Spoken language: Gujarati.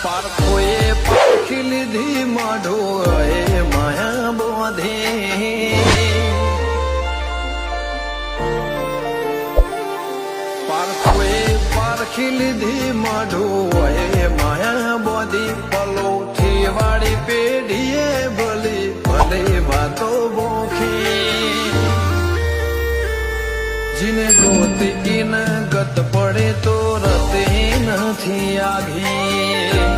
પારખોએ પારખી લીધી માઢો એ માયા બોધે પારખોએ પારખી લીધી માઢો એ માયા બોધી પલોઠી વાળી પેઢીએ ભલી ભલે વાતો બોખી જીને ગોતી ન ગત પડે તો રતે નથી આઘી